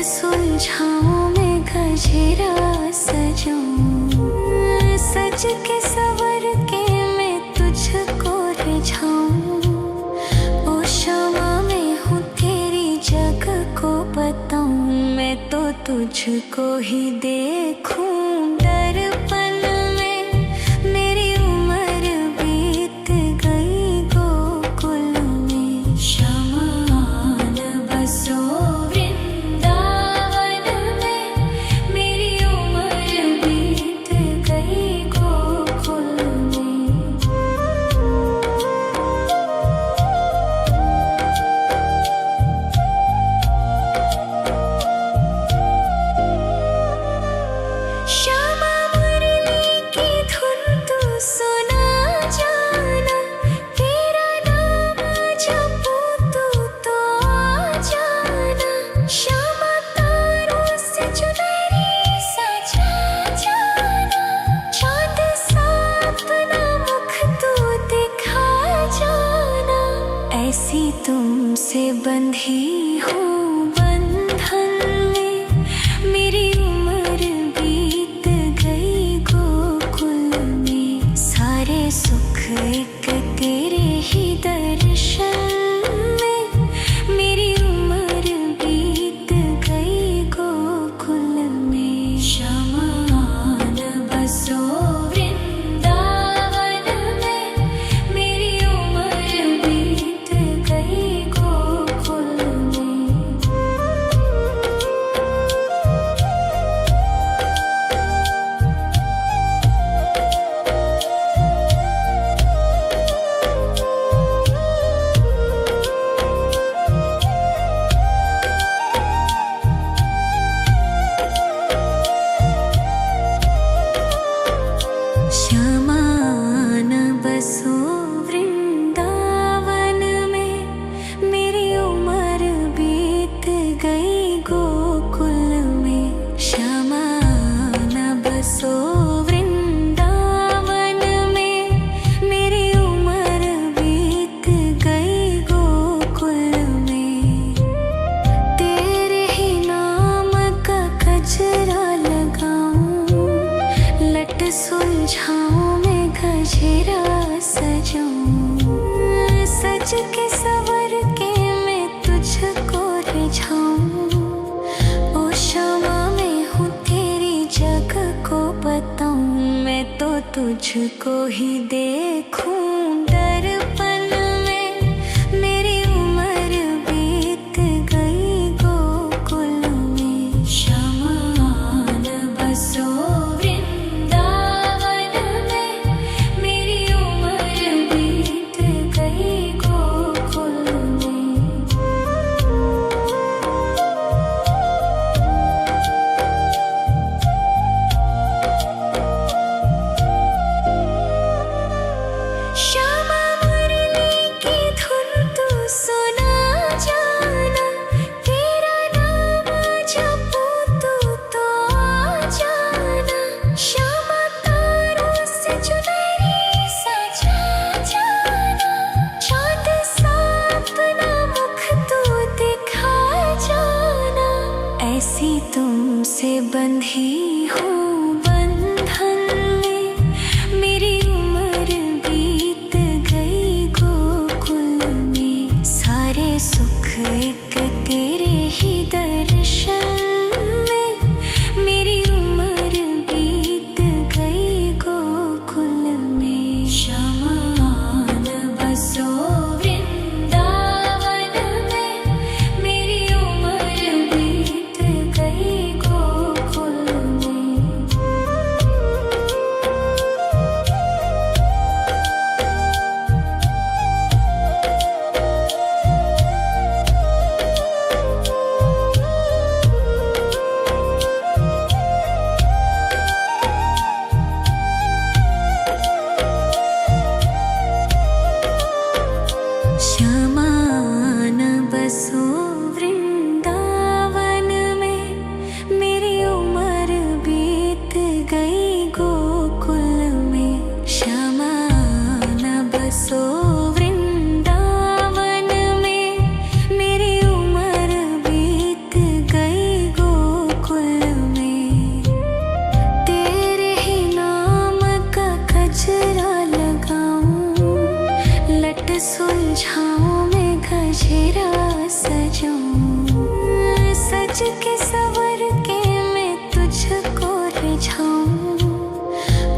सुलझाऊं मैं गजरा सजाऊं, सज के सवर के मैं तुझको रिझाऊं। ओ शमा मैं हूँ तेरी जग को बताऊं, मैं तो तुझको ही देखूं दर्पण में। मेरी उम्र बीत गई गोकुल में, शमान बसो ऐसी तुमसे बंधी हूँ बंधन में, मेरी उम्र बीत गई गोकुल में। सारे सुख एक तेरे ही दर्शन में, मेरी उम्र बीत गई गोकुल में। शमान बसो सुलझाऊं मैं गजरा सजाऊं, सज के सवर के मैं तुझको रिझाऊं। ओ शमा मैं हूँ तेरी जग को बताऊं, मैं तो तुझको ही देखूं दर्पण में। मेरी उम्र बीत गई गोकुल में, शमान बसो गजरा सजाऊं, सज के सवर के मैं तुझको रिझाऊं।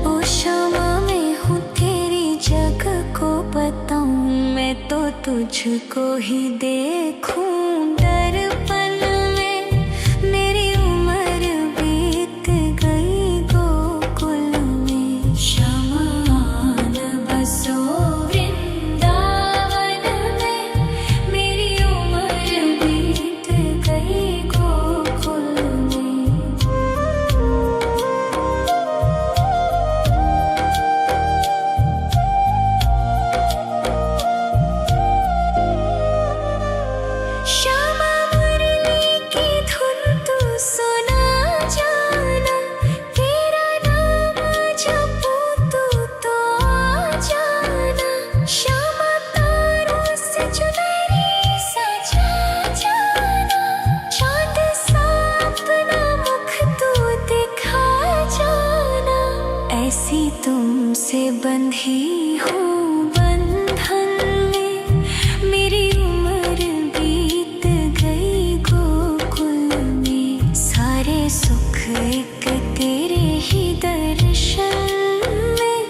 ओ शामा मैं हूँ तेरी जग को बताऊं, मैं तो तुझको ही देखूं दर्पण में। मेरी उम्र बीत गई गोकुल में, शमान बसो वृंदावन में। मेरी उम्र बीत गई गोकुल में। श्यामा मुरली की धुन तू सुना जाना, तेरा नाम जपूं तो आ जाना। श्यामा तारों से चुनरी सजा जाना, चांद सा अपना मुख तू दिखा जाना। ऐसी तुमसे बंधी हूँ बंधन में, मेरी उम्र बीत गई गोकुल में। सारे सुख एक तेरे ही दर्शन में,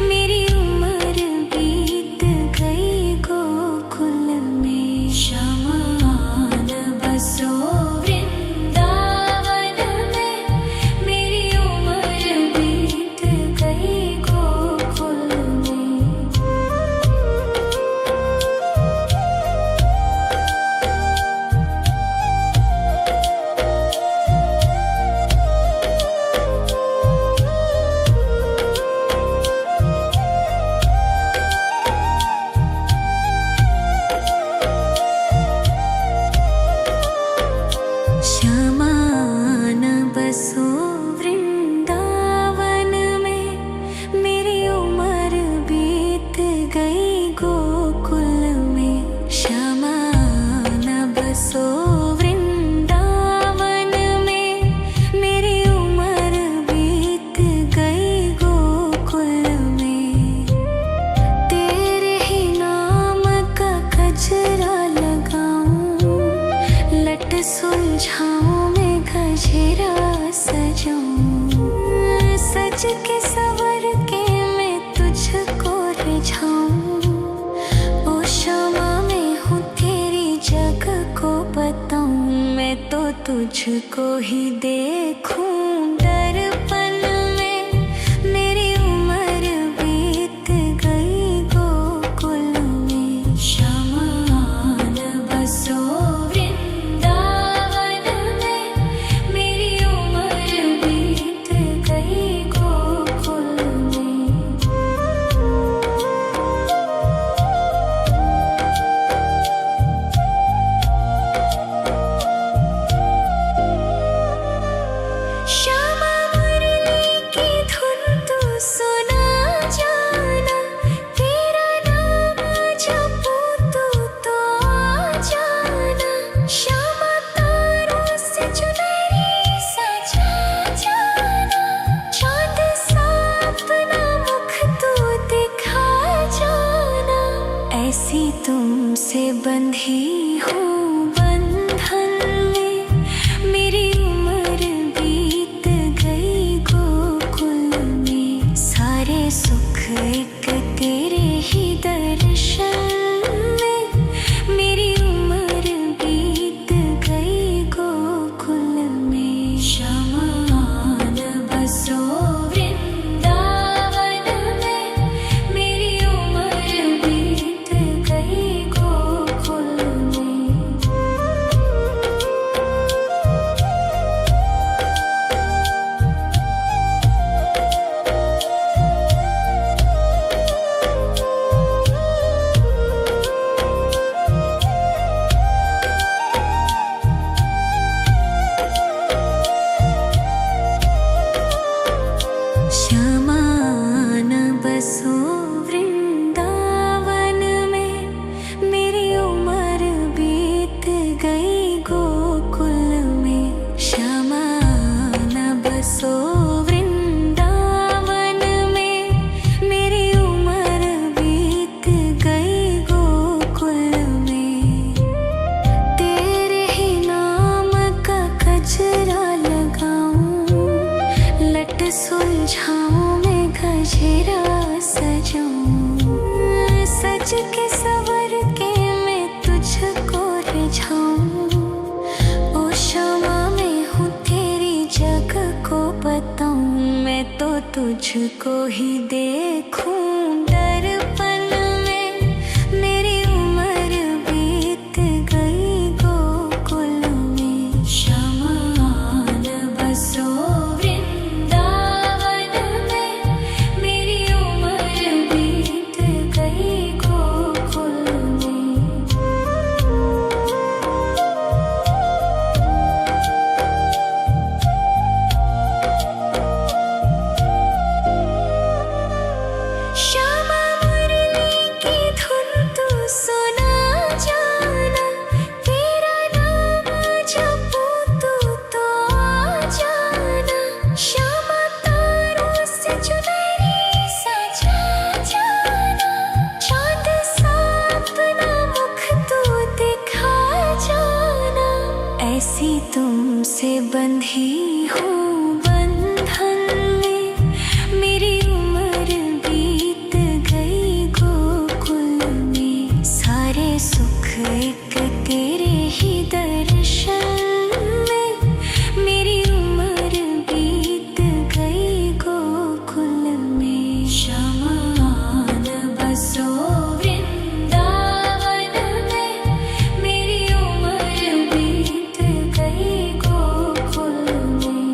मेरी उम्र बीत गई गोकुल में। शमान बसो वृंदावन में, मेरी उम्र बीत गई गोकुल में। श्यामान बसो वृंदावन में, मेरी उम्र बीत गई गोकुल में। श्यामान बसो वृंदावन में, मेरी उम्र बीत गई गोकुल में। तेरे ही नाम का गजरा लगाऊं, लट सुलझाऊं मैं गजरा सजाऊं। सज के सवर के मैं तुझको रिझाऊं। ओ शामा मैं हूँ तेरी जग को बताऊं, मैं तो तुझको ही देखूं दर्पण में। मेरी उम्र बीत गई गोकुल में। शमान बसो वृंदावन में, मेरी उम्र बीत गई गोकुल में। श्यामा मुरली की धुन तू सुना जाना, तेरा नाम जपूं तो आ जाना। श्यामा तारों से चुनरी सजा जाना, चांद सा अपना मुख तू दिखा जाना। ऐसी तुमसे बंधी हूँ बंधन में, मेरी उम्र बीत गई गोकुल में। सारे सुख एक तेरे ही दर्शन में, मेरी उम्र बीत गई गोकुल में। शमान बसो वृंदावन में, मेरी उम्र बीत गई गोकुल में। सजूं, सज के सवर के मैं तुझको रिझाऊं। ओ क्षमा मैं हूँ तेरी जग को बताऊं, मैं तो तुझको ही देखूं। दर्पण में मेरी उम्र बीत गई गोकुल में, शमान बसो वृंदावन में। मेरी उम्र बीत गई गोकुल में। श्यामा मुरली की धुन तू सुना जाना, तेरा नाम जपूं तू तो आ जाना। श्यामा तारों से चुनरी सजा जाना, चांद सा अपना मुख तू दिखा जाना। ऐसी तुमसे बंधी हूँ बंधन में, मेरी उम्र बीत गई गोकुल में। सारे सुख एक तेरे ही दर्शन में, मेरी उम्र बीत गई गोकुल में। शमान बसो वृंदावन में, मेरी उम्र बीत गई गोकुल में।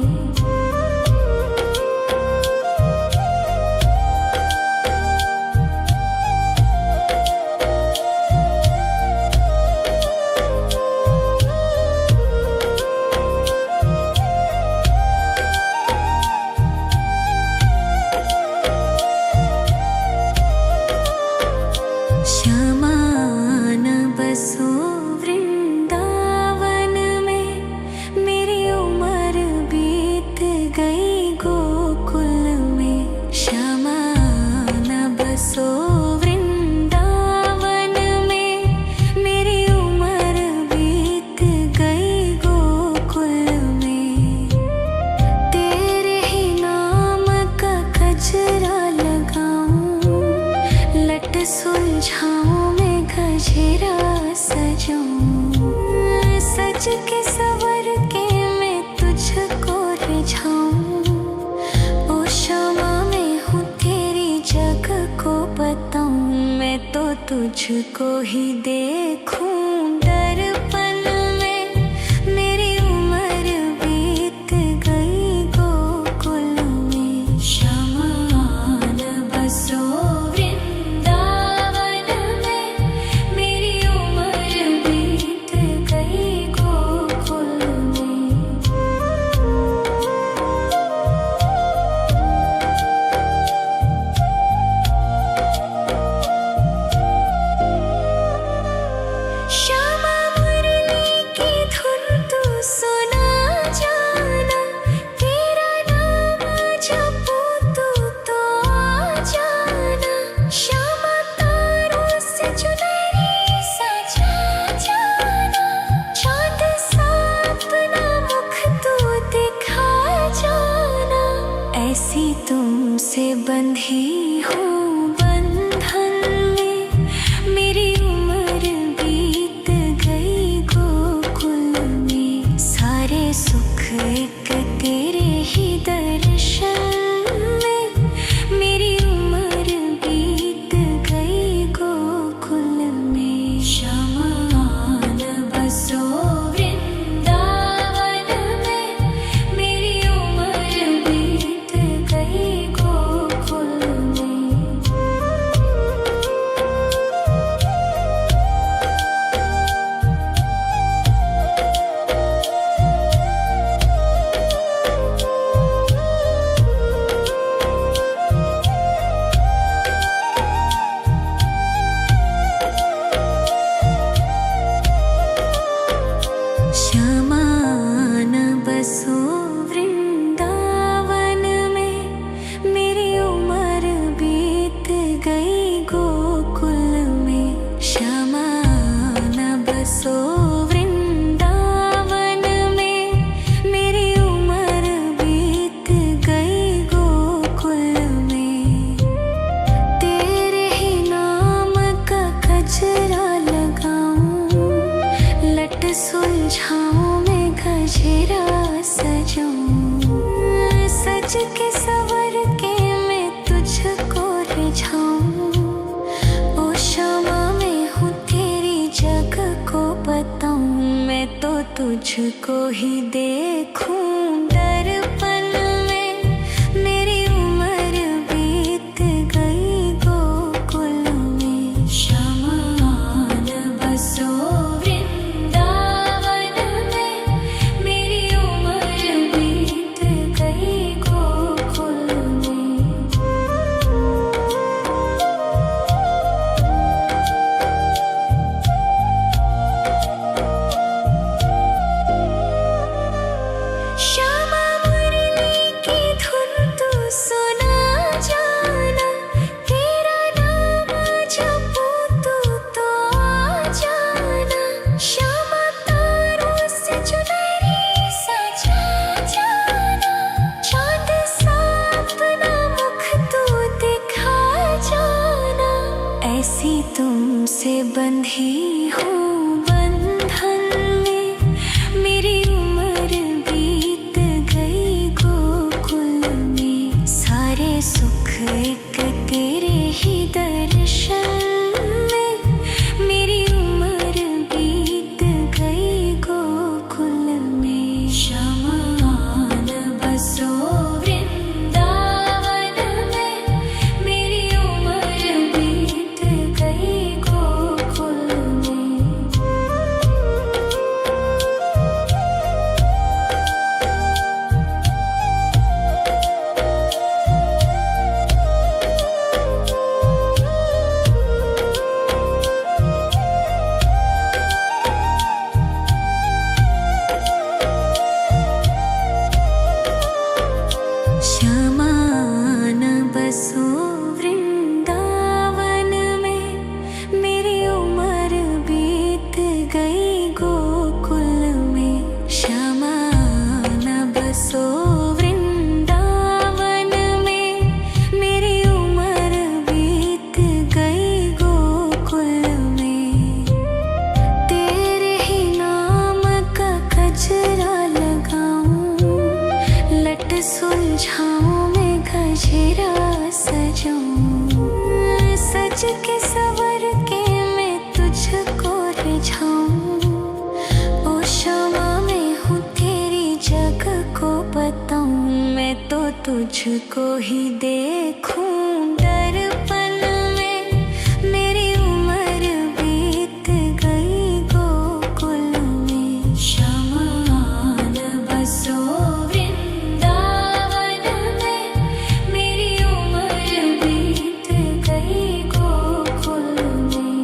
शमान बसो वृंदावन में, मेरी उम्र बीत गई गोकुल में। शमान बसो वृंदावन में, मेरी उम्र बीत गई गोकुल में। तेरे ही नाम का गजरा लगाऊं, लट सुलझाऊं मैं गजरा सजूं। सज के सवर के मैं तुझको रिझाऊं। ओ क्षमा मैं हूँ तेरी जग को बताऊं, मैं तो तुझको ही देखूं। दर्पण में मेरी उम्र बीत गई गोकुल में। शमान बसो वृंदावन में, मेरी उम्र बीत गई गोकुल में। सुलझाऊं मैं गजरा सजाऊं, सज के सवर के मैं तुझको रिझाऊं। ओ शमा मैं हूँ तेरी जग को बताऊं, मैं तो तुझको ही देखूं दर्पण में। मेरी उम्र बीत गई गोकुल में, शमान बसो वृंदावन में। मेरी उम्र बीत गई गोकुल में। श्यामा मुरली की धुन तू सुना जाना, तेरा नाम जपूं तू तो आ जाना। श्यामा तारों से चुनरी सजा जाना, चाँद सा अपना मुख तू दिखा जाना। ऐसी तुमसे बंधी हूँ बंधन में, मेरी उम्र बीत गई गोकुल में। सारे सुख एक तेरे ही दर्शन में, मेरी उम्र बीत गई गोकुल में। शमान बसो वृंदावन में, मेरी उम्र बीत गई गोकुल में। शमान बसो वृंदावन में, मेरी उम्र बीत गई गोकुल में। शमान बसो वृंदावन में, मेरी उम्र बीत गई गोकुल में। तेरे ही नाम का गजरा लगाऊं, लट सुलझाऊं मैं गजरा सजाऊं। सज के सवर के मैं तुझको रिझाऊं। ओ शमा मैं हूँ तेरी जग को बताऊं, मैं तो तुझको ही देखूं दर्पण में। मेरी उम्र बीत गई गोकुल में। शमान बसो वृंदावन में, मेरी उम्र बीत गई गोकुल में।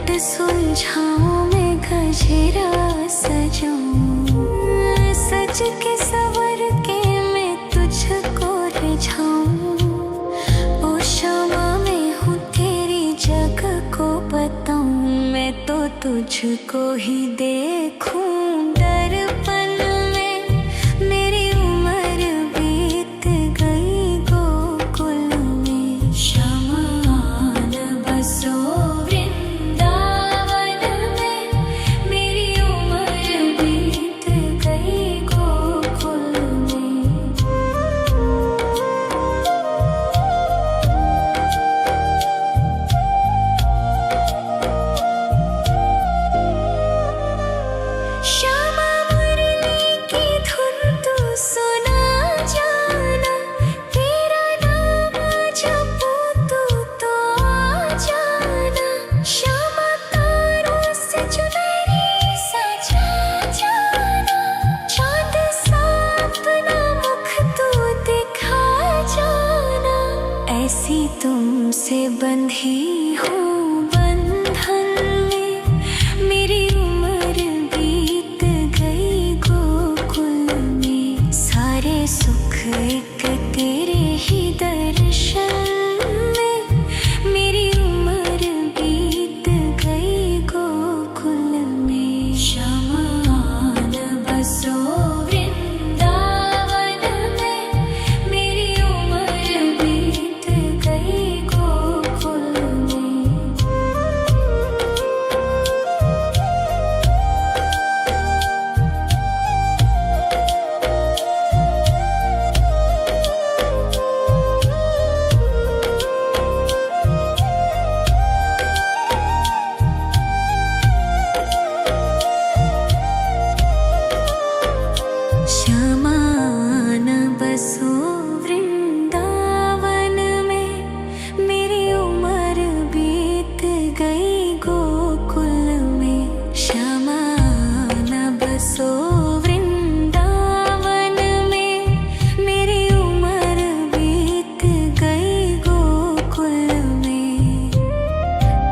लट सुलझाऊं मैं गजरा सजाऊं, सज के सवर के मैं तुझको रिझाऊं। ओ शामा मैं हूँ तेरी जग को बताऊं, मैं तो तुझको ही देखूं दर्पण में। मेरी उम्र बीत गई गोकुल में, श्यामा आन बसो वृंदावन में। मेरी उम्र बीत गई गोकुल में। श्यामा मुरली की धुन तू सुना जाना, तेरा नाम जपूं तो आ जाना। श्यामा तारों से चुनरी सजा जाना, चांद सा अपना मुख तू दिखा जाना। ऐसी तुमसे बंधी हूँ बंधन में, मेरी उम्र बीत गई गोकुल में। सारे सुख एक तेरे ही दर्शन में, मेरी उम्र बीत गई गोकुल में। श्यामा आन बसो वृंदावन में, मेरी उम्र बीत गई गोकुल में। श्यामा आन बसो वृंदावन में, मेरी उम्र बीत गई गोकुल में। श्यामा आन बसो वृंदावन में, मेरी उम्र बीत गई गोकुल में।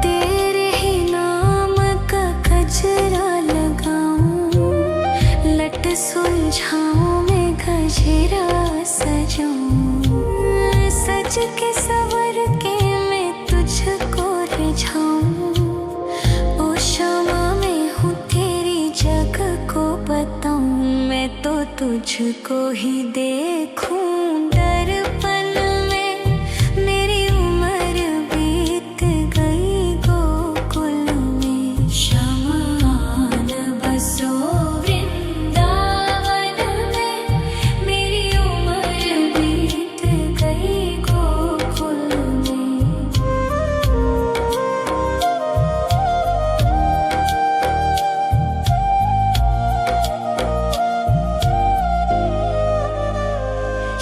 तेरे ही नाम का गजरा लगाऊं, लट सुलझाऊं मैं गजरा सजाऊं, सज के सवर के मैं तुझको रिझाऊं। ओ शामा मैं हूँ तेरी जग को बताऊं, मैं तो तुझको ही देखूं दर्पण में। मेरी उम्र बीत गई गोकुल में, श्यामा आन बसो वृंदावन में। मेरी उम्र बीत गई गोकुल में।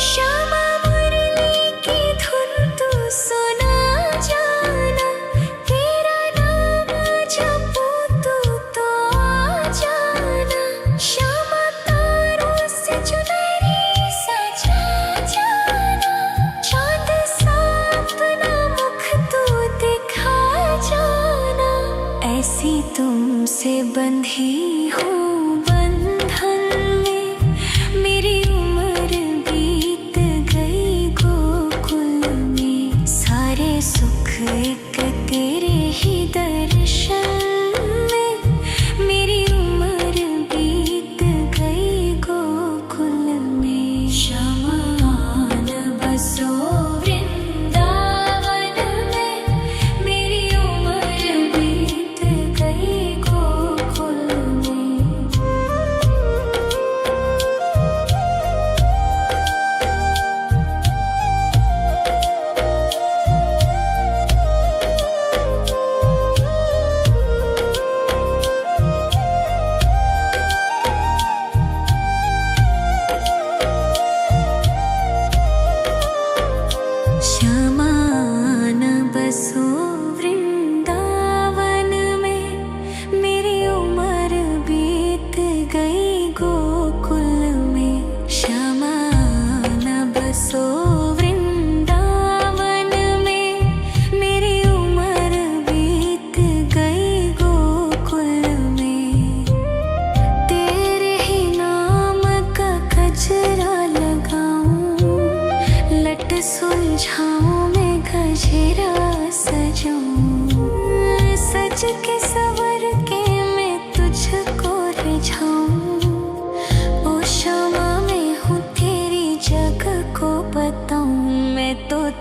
श्यामा मुरली की धुन तू सुना जाना, तेरा नाम जपूं तो आ जाना। श्यामा तारों से चुनरी सजा जाना, चांद सा अपना मुख तू दिखा जाना। ऐसी तुमसे बंधी हूँ बंधन में, मेरी उम्र बीत गई गोकुल में। सारे सुख एक तेरे ही दर्शन में, मेरी उम्र बीत गई गोकुल में। श्यामा आन बसो वृंदावन में, मेरी उम्र बीत गई गोकुल में।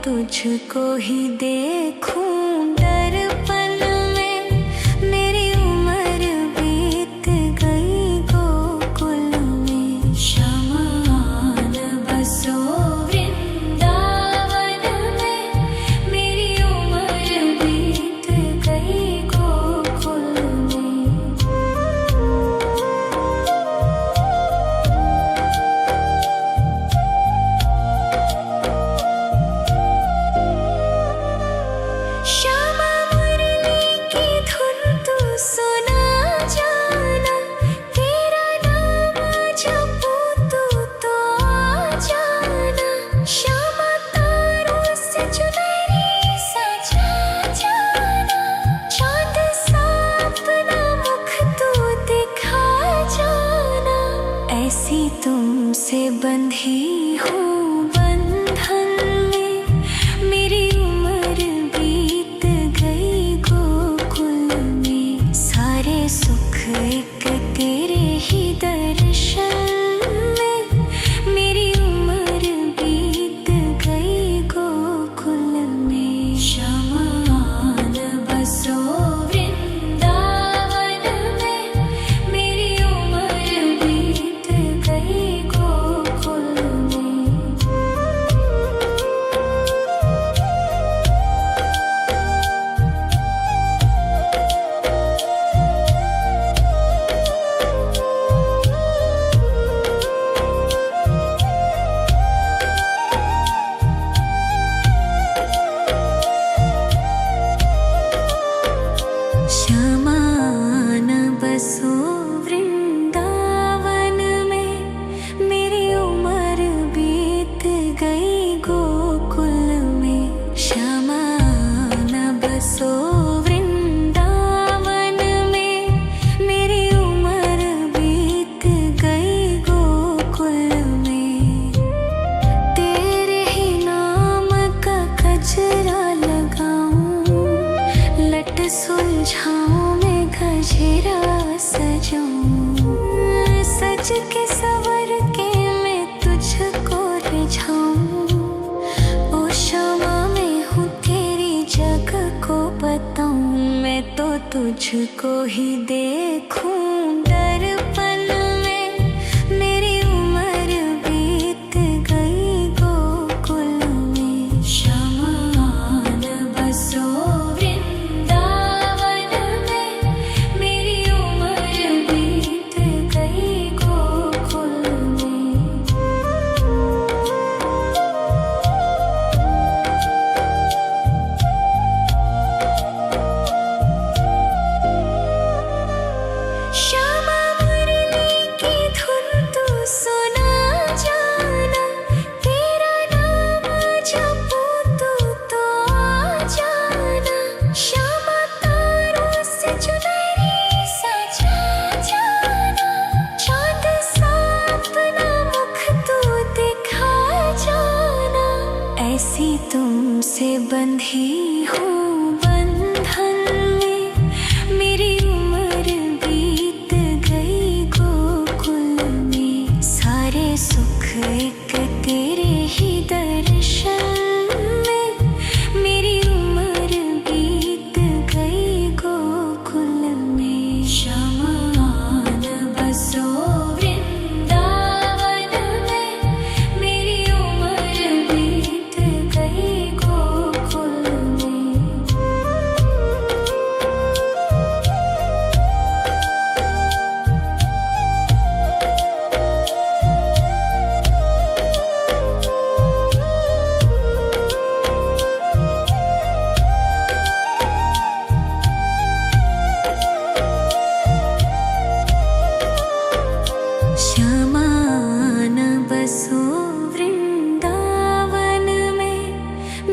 तुझको ही देखूं दर्पण में। मेरी उम्र बीत गई गोकुल में। शमान बसो वृंदावन में। मेरी उम्र बीत गई गोकुल में। श्यामा मुरली की धुन तू सुना जाना। तेरा नाम जपूं तू तो आ जाना। श्यामा तारों से चुनरी सजा जाना। चांद सा अपना मुख तू दिखा जाना। ऐसी तुमसे बंधी हूँ बंधन में। मेरी उम्र बीत गई गोकुल में। सारे सुख एक तेरे ही दर्शन में। मेरी उम्र बीत गई गोकुल में। शमान बसो वृंदावन में। मेरी उम्र बीत गई गोकुल में। श्यामान बसो वृंदावन में। मेरी उम्र बीत गई गोकुल में। श्यामान बसो वृंदावन में। मेरी उम्र बीत गई गोकुल में। तेरे ही नाम का गजरा लगाऊं। लट सुलझाऊं मैं गजरा सजाऊं। सज के सवर के मैं तुझको रिझाऊं। ओ श्यामा मैं हूँ तेरी जग को बताऊं। मैं तो तुझको ही देखूं दर्पण में। मेरी उम्र बीत गई गोकुल में। शमान बसो वृंदावन में। मेरी उम्र बीत गई गोकुल में। श्यामा मुरली की धुन तू सुना जाना। तेरा नाम जपूं तू तो आ जाना। श्यामा तारों से चुनरी सजा जाना। चांद सा अपना मुख तू दिखा जाना। ऐसी तुमसे बंधी हूँ बंधन में। मेरी उम्र बीत गई गोकुल में। सारे सुख एक तेरे ही दर्शन में। मेरी उम्र बीत गई गोकुल में। शमान बसो वृंदावन में। मेरी उम्र बीत गई गोकुल में। श्यामान बसो वृंदावन में।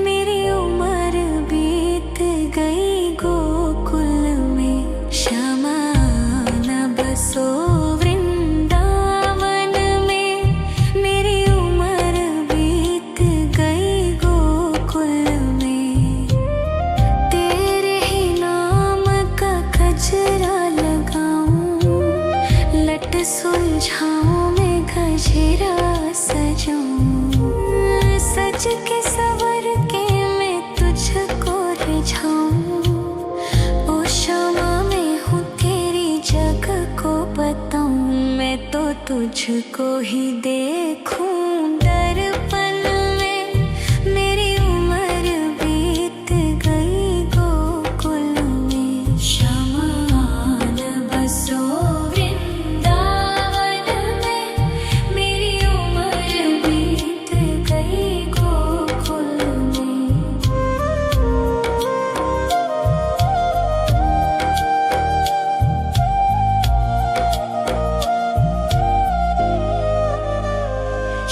मेरी उम्र बीत गई गोकुल में। श्यामान बसो वृंदावन में। मेरी उम्र बीत गई गोकुल में। तेरे ही नाम का गजरा लगाऊं। लट सुलझाऊं मैं गजरा सजाऊं। सज के सवर के तुझको ही देखूं दर्पण में। मेरी उम्र बीत गई गोकुल में। शमान बसो वृंदावन में। मेरी उम्र बीत गई गोकुल में।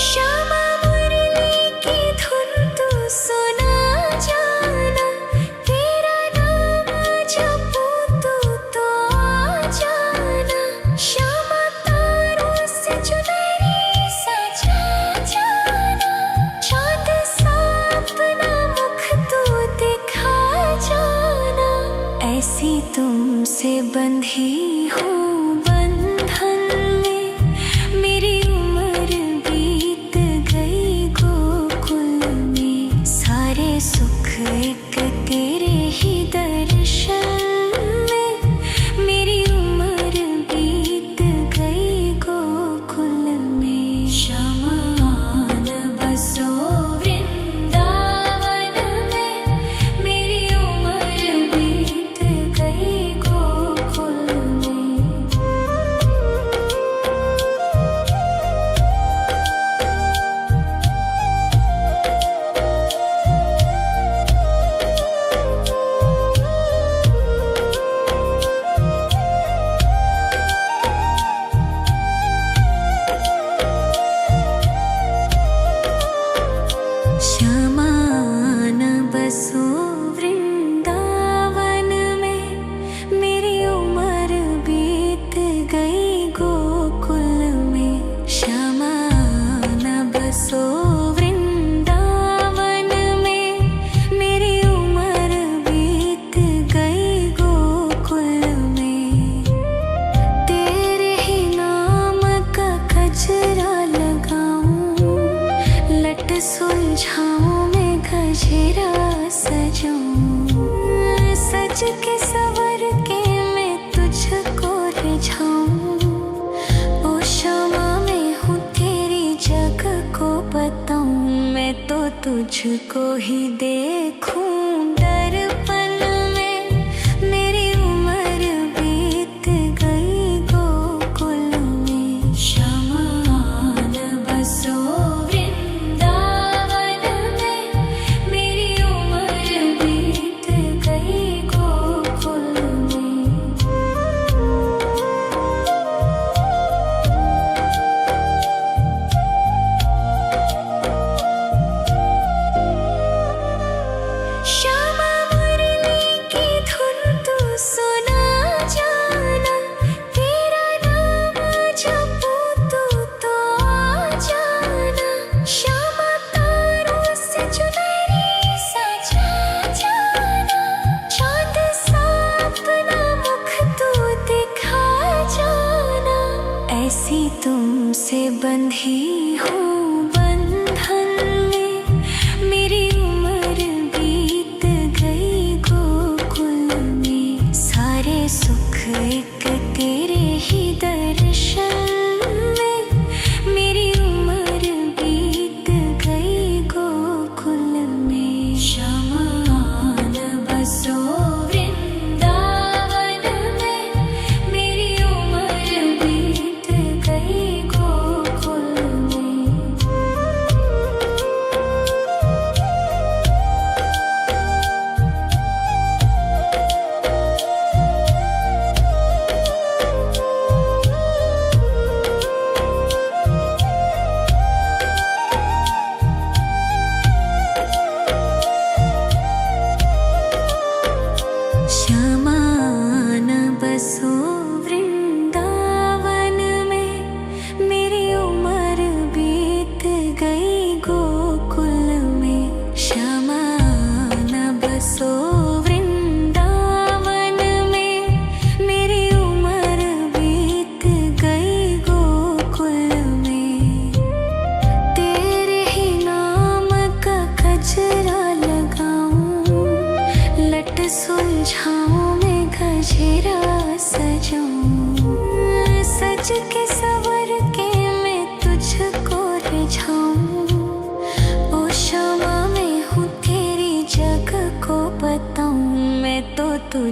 श्यामा मुरली की धुन तू सुना जाना। तेरा नाम जपूं तू तो आ जाना। श्यामा तारों से चुनरी सजा जाना। चाँद सा अपना मुख तू दिखा जाना। ऐसी तुमसे बंधी हूँ बंधन में। मेरी उम्र बीत गई गोकुल में। सारे सुख एक तेरे ही दर्शन में। मेरी उम्र बीत गई गोकुल में। शमान बसो वृंदावन में। मेरी उम्र बीत गई गोकुल में। श्यामान बसो वृंदावन में। मेरी उम्र बीत गई गोकुल में। श्यामान बसो वृंदावन में। मेरी उम्र बीत गई गोकुल में। तेरे ही नाम का गजरा लगाऊं। लट सुलझाऊं मैं गजरा सजाऊं। सज के सवर के मैं तुझको रिझाऊं। ओ क्षमा मैं हूँ तेरी जग को बताऊं। मैं तो तुझको ही देखूं दर्पण में। मेरी उम्र बीत गई गोकुल में। शमान बसो वृंदावन में। मेरी उम्र बीत गई गोकुल में। श्यामा मुरली की धुन तू सुना जाना। तेरा नाम जपूं तू तो आ जाना। श्यामा तारों से चुनरी सजा जाना। चाँद सा अपना मुख तू दिखा जाना। ऐसी तुमसे बंधी हूँ बंधन में। मेरी उम्र बीत गई गोकुल में। सारे सुख एक तेरे ही दर्शन में। मेरी उम्र बीत गई गोकुल में। शमान बसो वृंदावन में। मेरी उम्र बीत गई गोकुल में। श्यामान बसो वृंदावन में। मेरी उम्र बीत गई गोकुल में। श्यामान बसो वृंदावन में। मेरी उम्र बीत गई गोकुल में। तेरे ही नाम का गजरा लगाऊं। लट सुलझाऊं मैं गजरा सजाऊं। सज के सवर के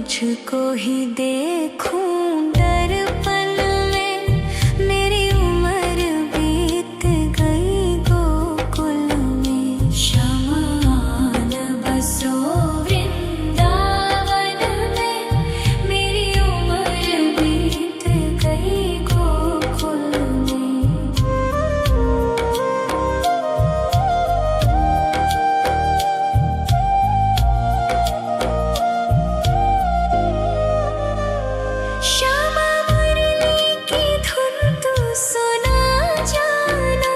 तुझको ही देखूं दर्पण में। मेरी उम्र बीत गई गोकुल में। शमान बसो वृंदावन में। मेरी उम्र बीत गई गोकुल में। श्यामा मुरली की धुन तू सुना जाना।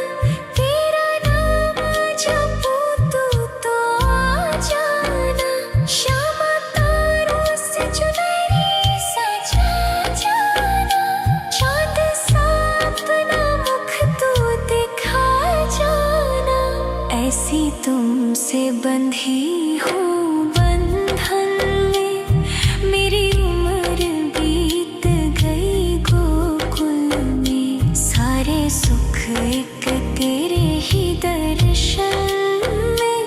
तेरा नाम जपूं तो आ जाना। श्यामा तारों से चुनरी सजा जाना। चांद सा अपना मुख तू दिखा जाना। ऐसी तुमसे बंधी हूँ बंधन में। मेरी उम्र बीत गई गोकुल में। सारे सुख एक तेरे ही दर्शन में।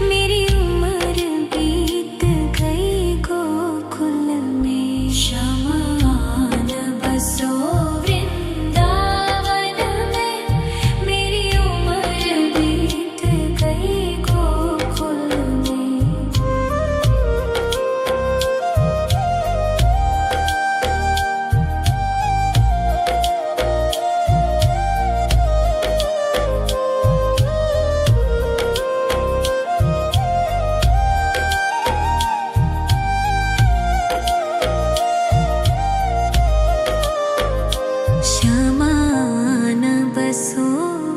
मेरी उम्र बीत गई गोकुल में। शमान बसो वृंदावन में। मेरी उम्र बीत गई गोकुल में। श्यामान बसो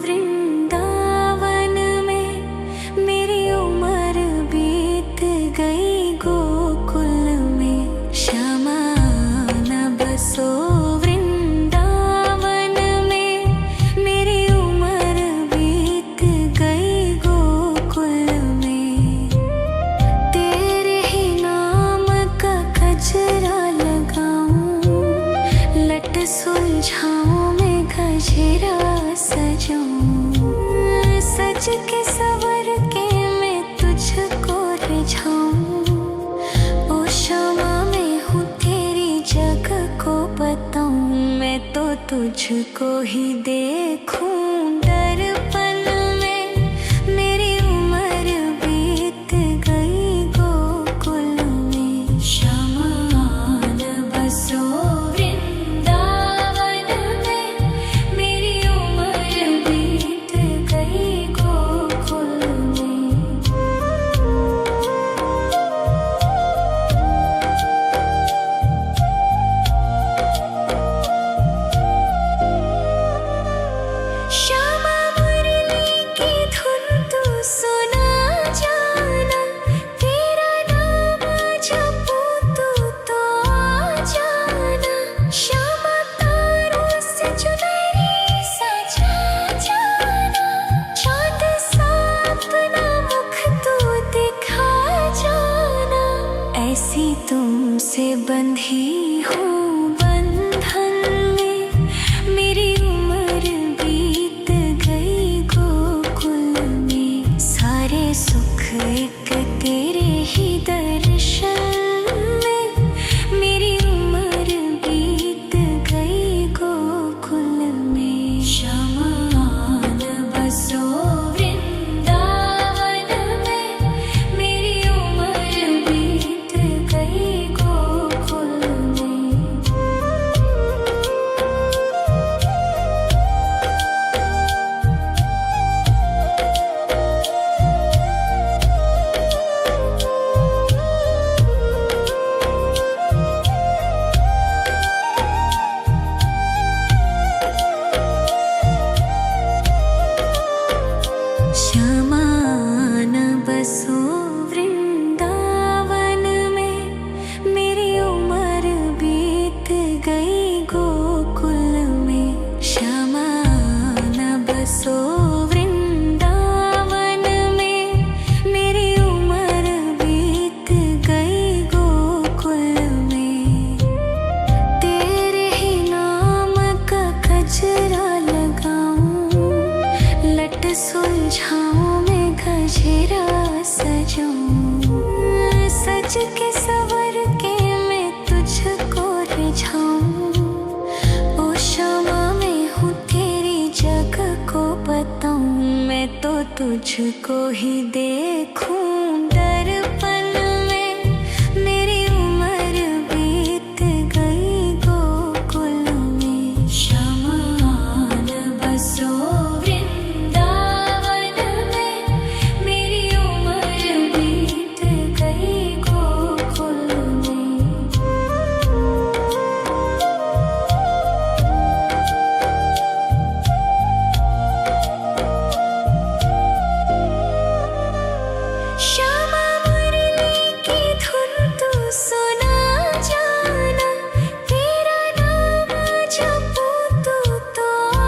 वृंदावन में। मेरी उम्र बीत गई गोकुल में। श्यामान बसो वृंदावन में। मेरी उम्र बीत गई गोकुल में। तेरे ही नाम का गजरा लगाऊं। लट सुलझाऊं मैं गजरा सजाऊं। सज के सवर के मैं तुझको रिझाऊं। ओ श्यामा मैं हूँ तेरी जग को बताऊं। मैं तो तुझको ही देखूं दर्पण में। मेरी उम्र बीत गई गोकुल में। शमान बसो वृंदावन में। मेरी उम्र बीत गई गोकुल में। श्यामा मुरली की धुन तू सुना जाना। तेरा नाम जपूं तो आ जाना। श्यामा तारों से चुनरी सजा जाना। चांद सा अपना मुख तू दिखा जाना। ऐसी तुमसे बंधी हूँ बंधन में। मेरी उम्र बीत गई गोकुल में। सारे सुख एक तेरे ही दर्शन में। मेरी उम्र बीत गई गोकुल में। शमान बसो वृंदावन में। मेरी उम्र बीत गई गोकुल में। श्यामान बसो वृंदावन में। मेरी उम्र बीत गई गोकुल में। श्यामान बसो वृंदावन में। मेरी उम्र बीत गई गोकुल में। तेरे ही नाम का गजरा लगाऊं। लट सुलझाऊं मैं गजरा सजाऊं। सज के सवर के रिझाऊं। ओ शमा में हूँ तेरी जग को बताऊं, मैं तो तुझको ही देखूं दर्पण में। मेरी उम्र बीत गई गोकुल में, शमान बसो वृंदावन में। मेरी उम्र बीत गई गोकुल में। श्यामा मुरली की धुन तू सुना जाना, तेरा नाम जपूं तो आ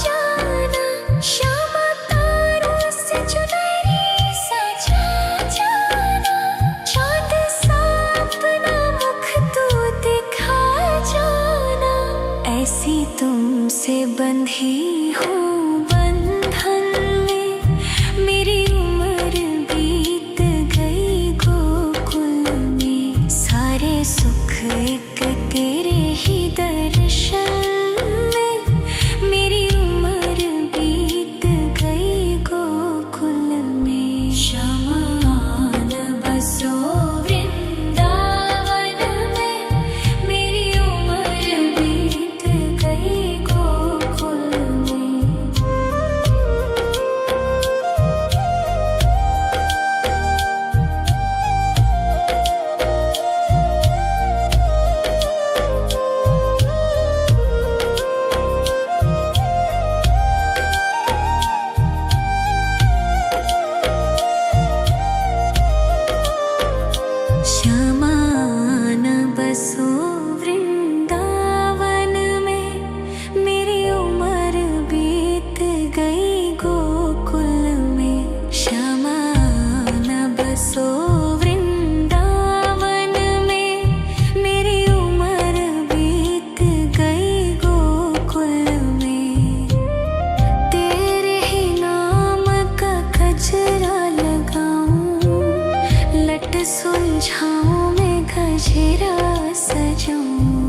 जाना। श्यामा तारों से चुनरी सजा जाना, चाँद सा अपना मुख तू दिखा जाना। ऐसी तुमसे बंधी हूँ बंधन में, मेरी उम्र बीत गई गोकुल में। सारे सुख एक तेरे ही दर्शन में, मेरी उम्र बीत गई गोकुल में। शमान बसो वृंदावन में, मेरी उम्र बीत गई गोकुल में। शमान बसो वृंदावन में, मेरी उम्र बीत गई गोकुल में। शमान बसो वृंदावन में, मेरी उम्र बीत गई गोकुल में। तेरे ही नाम का गजरा लगाऊं, लट सुलझाऊं मैं गजरा सजाऊं।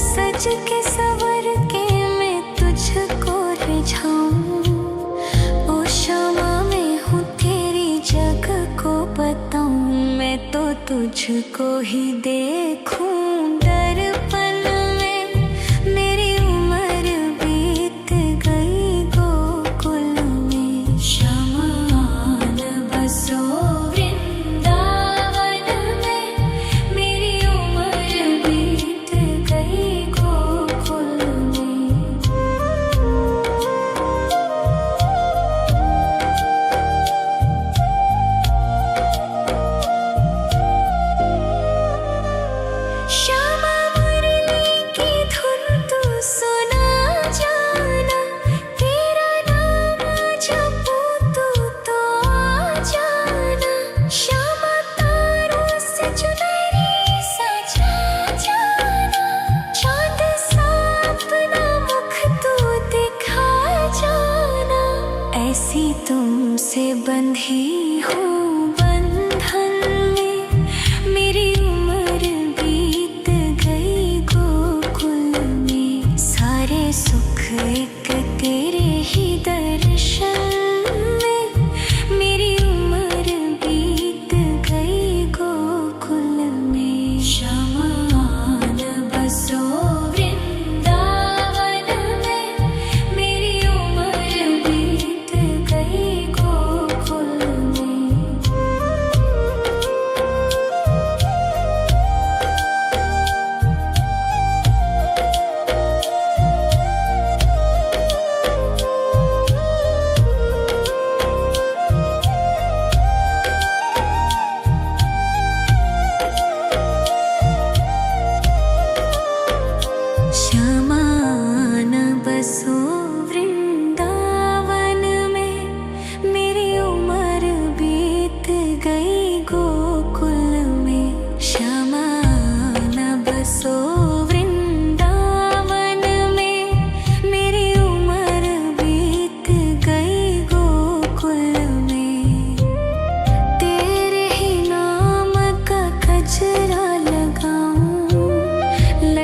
सज के सवर के मैं तुझको रिझाऊं। ओ शमा में हूँ तेरी जग को बताऊं, मैं तो तुझको ही देखूं दर्पण में। मेरी उम्र बीत गई गोकुल में। शमान बसो वृंदावन में, मेरी उम्र बीत गई गोकुल में।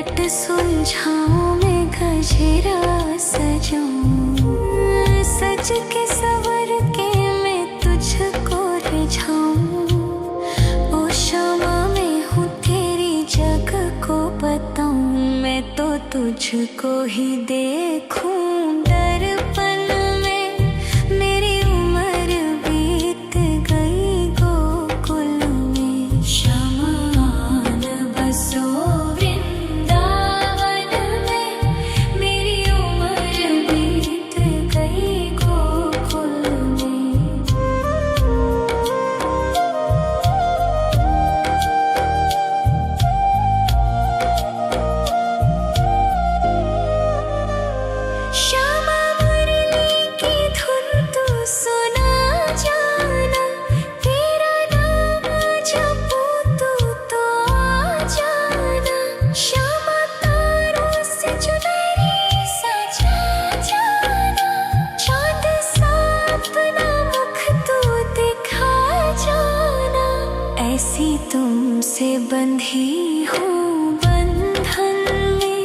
लट सुलझाऊं मैं गजरा सजाऊं, सज के सवर के मैं तुझको रिझाऊं। ओ शमा मैं हूँ तेरी जग को बताऊं, मैं तो तुझको ही देखूं दर्पण में। मेरी उम्र बीत गई गोकुल में, शमान बसो वृंदावन में। मेरी उम्र बीत गई गोकुल में। श्यामा मुरली की धुन तू सुना जाना, तेरा नाम जपूं तू तो आ जाना। श्यामा तारों से चुनरी सजा जाना, चाँद सा अपना मुख तू दिखा जाना। ऐसी तुमसे बंधी हूँ बंधन में,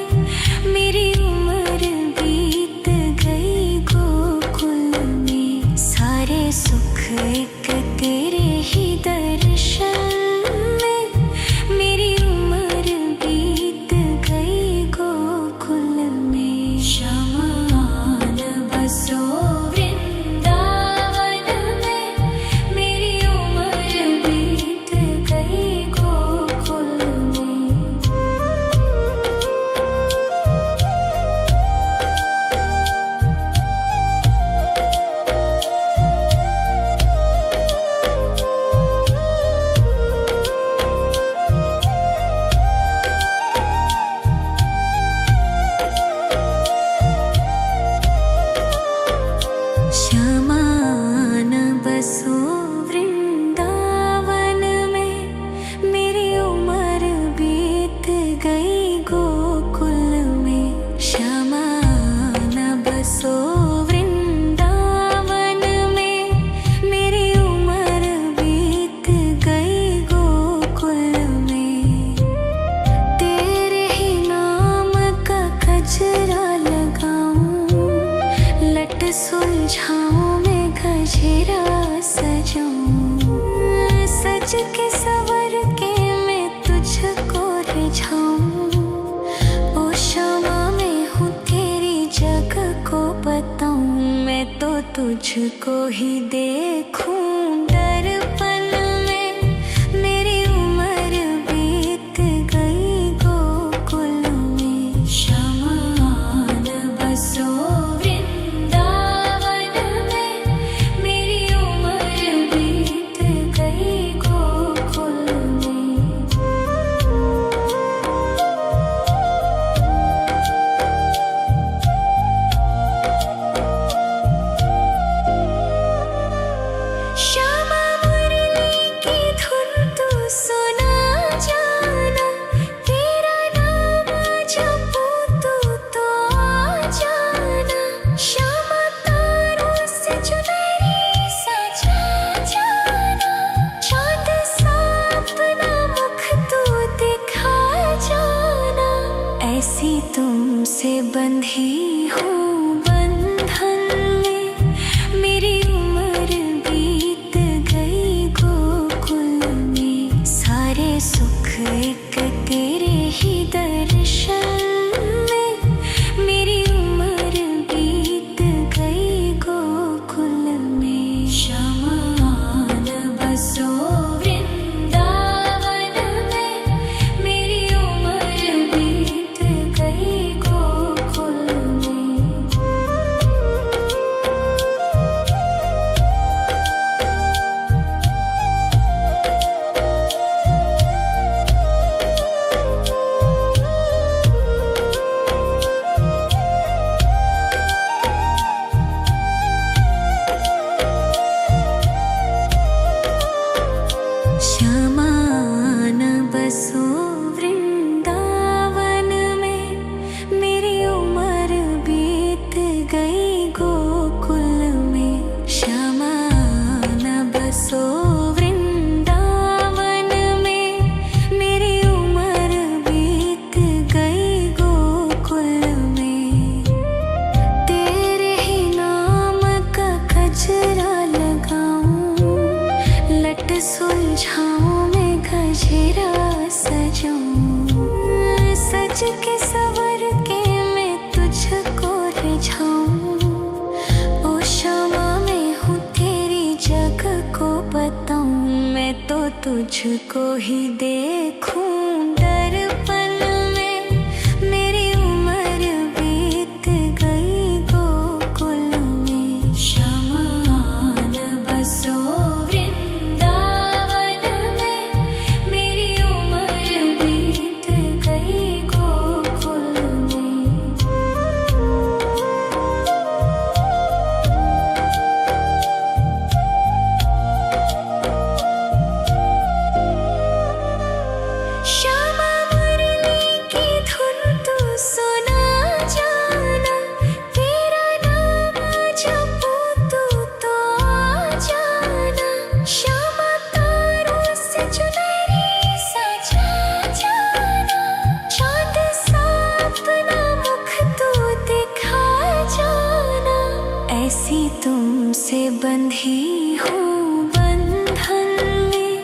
मेरी उम्र बीत गई गोकुल में। सारे सुख एक तेरे ही दर्शन में, मेरी उम्र बीत गई गोकुल में। शमान बसो वृंदावन में, मेरी उम्र बीत गई गोकुल में। शमान बसो वृंदावन में, मेरी उम्र बीत गई गोकुल में। शमान बसो वृंदावन में, मेरी उम्र बीत गई गोकुल में। तेरे ही नाम का गजरा लगाऊं, लट सुलझाऊं मैं गजरा सजाऊं, सज के सवर के मैं तुझको रिझाऊं। ओ शमा मैं हूँ तेरी जग को बताऊं, मैं तो तुझको ही देखूं दर्पण में। मेरी उम्र बीत गई गोकुल में। शमान बसो वृंदावन में, मेरी उम्र बीत गई गोकुल में। श्यामा मुरली की धुन तू सुना जाना, तेरा नाम जपूं तू तो आ जाना। श्यामा तारों से चुनरी सजा जाना, चाँद सा अपना मुख तू दिखा जाना। ऐसी तुमसे बंधी हूँ बंधन में, मेरी उम्र बीत गई गोकुल में। सारे सुख एक तेरे ही दर्शन में, मेरी उम्र बीत गई गोकुल में। शमान बसो वृंदावन में, मेरी उम्र बीत गई गोकुल में। गजरा सजाऊं, सज के सवर के मैं तुझको रिझाऊं। ओ शामा मैं हूँ तेरी जग को बताऊं, मैं तो तुझको ही देखूं दर्पण में। मेरी उम्र बीत गई गोकुल में, श्यामा आन बसो वृंदावन में। मेरी उम्र बीत गई गोकुल में। श्यामा मुरली की धुन तू सुना जाना, तेरा नाम जपूं तू तो आ जाना। श्यामा तारों से चुनरी सजा जाना, चांद सा अपना मुख तू दिखा जाना। ऐसी तुमसे बंधी हूँ बंधन में,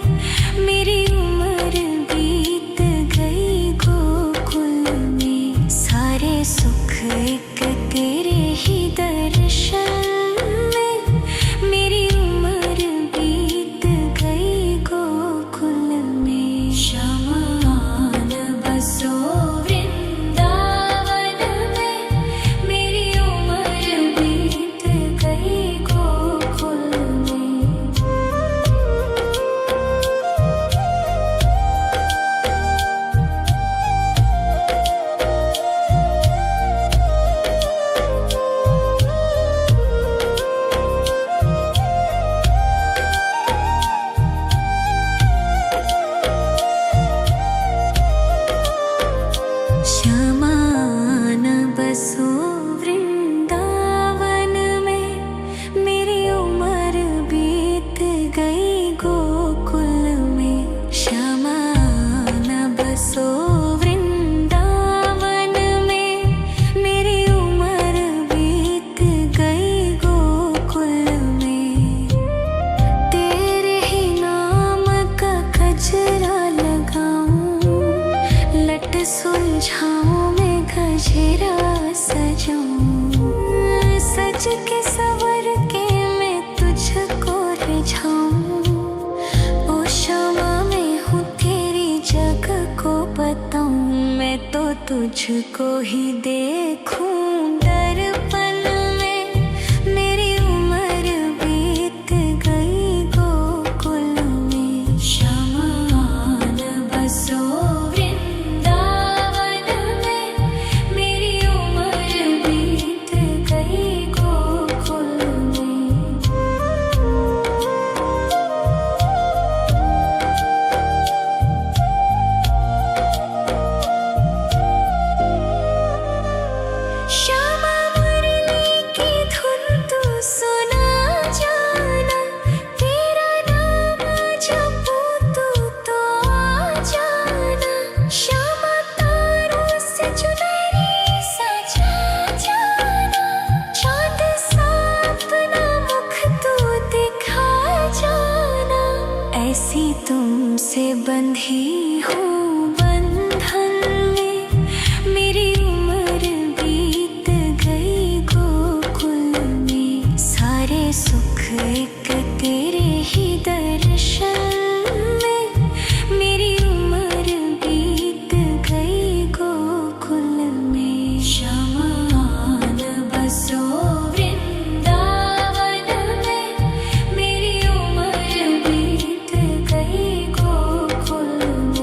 मेरी उम्र बीत गई गोकुल में। सारे सुख एक तेरे ही दर्शन में, मेरी उम्र बीत गई गोकुल में। श्यामा आन बसो वृंदावन में, मेरी उम्र बीत गई गोकुल में। श्यामा आन बसो वृंदावन में, मेरी उम्र बीत गई गोकुल में। श्यामा आन बसो वृंदावन में, मेरी उम्र बीत गई गोकुल में। तेरे ही नाम का गजरा लगाऊं, लट सुलझाऊं मैं गजरा सजाऊं। सज के सवर के मैं तुझको रिझाऊं। ओ शामा मैं हूँ तेरी जग को बताऊं, मैं तो तुझको ही देखूं दर्पण में। मेरी उम्र बीत गई गोकुल में। श्यामा आन बसो वृंदावन में, मेरी उम्र बीत गई गोकुल में। श्यामा मुरली की धुन तू सुना जाना, तेरा नाम जपूं तू तो आ जाना। श्यामा तारों से चुनरी सजा जाना, चांद सा अपना मुख तू दिखा जाना। ऐसी तुमसे बंधी हूँ बंधन में, मेरी उम्र बीत गई गोकुल में। सारे सुख एक तेरे ही दर्शन में, मेरी उम्र बीत गई गोकुल में। श्यामा आन बसो वृंदावन में, मेरी उम्र बीत गई गोकुल में।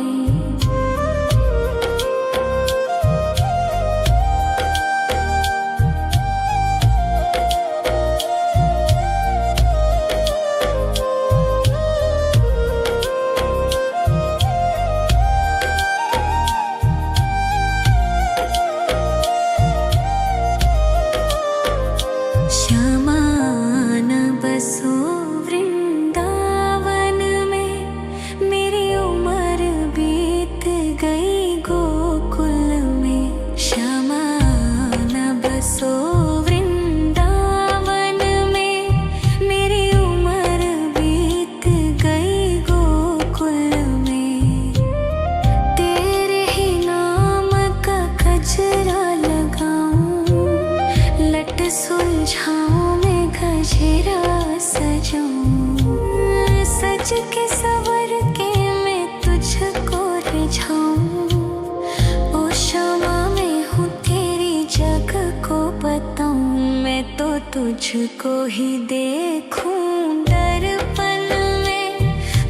तुझको ही देखूं दर्पण में।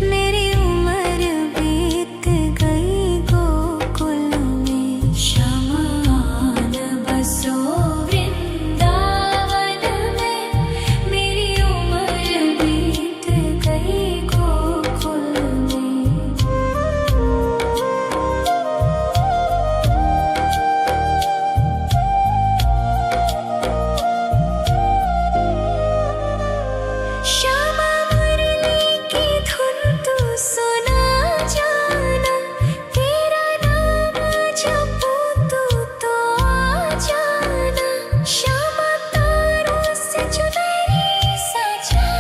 मेरी उम्र बीत गई गोकुल में। शमान बसो वृंदावन में। मेरी उम्र बीत गई गोकुल में। श्यामा मुरली की धुन तू सुना जाना। तेरा नाम जपूं तो आ जाना। श्यामा तारों से चुनरी सजा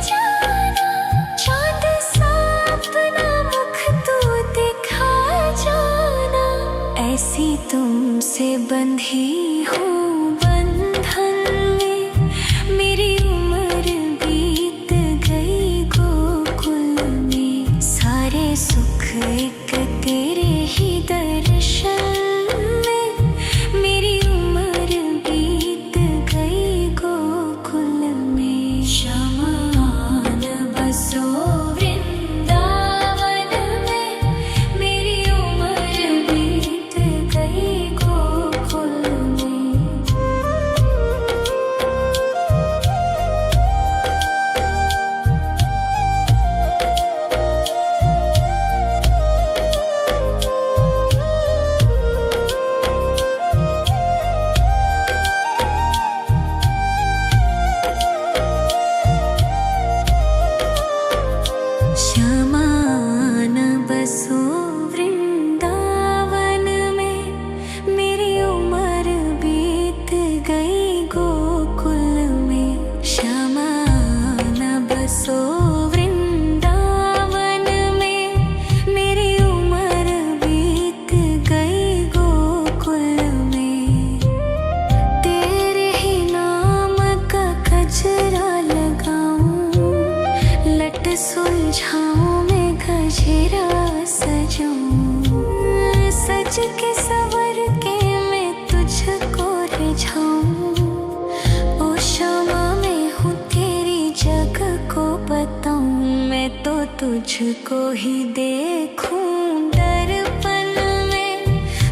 जाना। चांद सा अपना मुख तू दिखा जाना। ऐसी तुमसे बंधी हूँ बंधन में। मेरी उम्र बीत गई गोकुल में। सारे सुख एक तेरे ही दर्शन में। मेरी उम्र बीत गई गोकुल में। शमान बसो वृंदावन में। मेरी उम्र बीत गई गोकुल में। शमान बसो वृंदावन में। मेरी उम्र बीत गई गोकुल में। शमान बसो वृंदावन में। मेरी उम्र बीत गई गोकुल में। तेरे ही नाम का गजरा लगाऊं। लट सुलझाऊं मैं गजरा सजाऊं। सज के सवर के मैं तुझको रिझाऊं। ओ श्यामा मैं हूँ तेरी जग को बताऊं। मैं तो तुझको ही देखूं दर्पण में।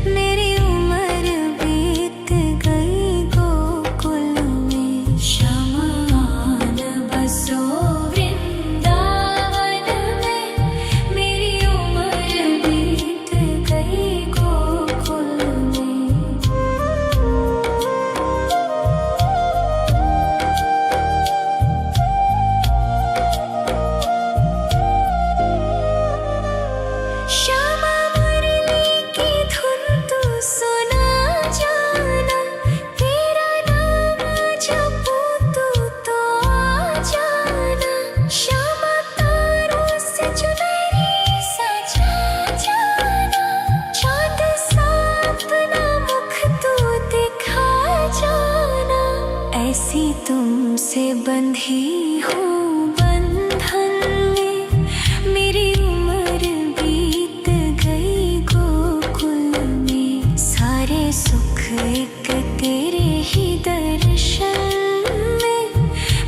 मेरी उम्र बीत गई गोकुल में। शमान बसो वृंदावन में। मेरी उम्र बीत गई गोकुल में। श्यामा मुरली की धुन तू सुना जाना। तेरा नाम जपूं तो आ जाना। श्यामा तारों से चुनरी सजा जाना। चांद सा अपना मुख तू दिखा जाना। ऐसी तुमसे बंधी हूँ बंधन में। मेरी उम्र बीत गई गोकुल में। सारे सुख एक तेरे ही दर्शन में।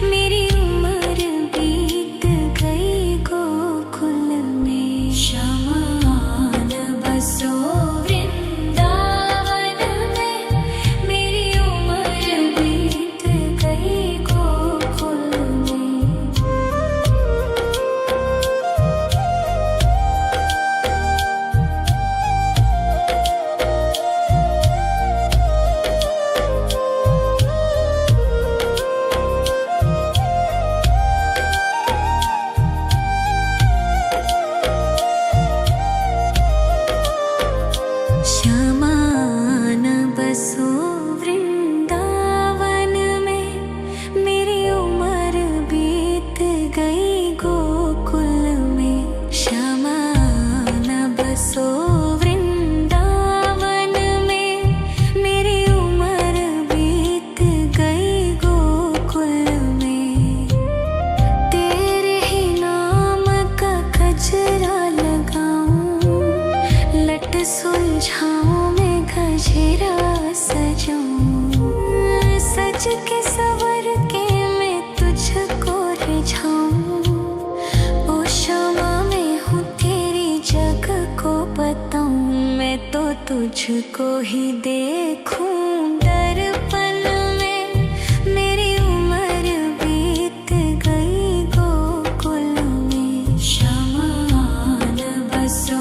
मेरी उम्र बीत गई गोकुल में। शमान बसो वृंदावन में। मेरी उम्र बीत गई गोकुल में। शमान बसो वृंदावन में। मेरी उम्र बीत गई गोकुल में। शमान बसो वृंदावन में। मेरी उम्र बीत गई गोकुल में। तेरे ही नाम का गजरा लगाऊं। लट सुलझाऊं मैं गजरा सजाऊं। सज के सवर के तुझको ही देखूं दर्पण में, मेरी उम्र बीत गई गोकुल में। शमान बसो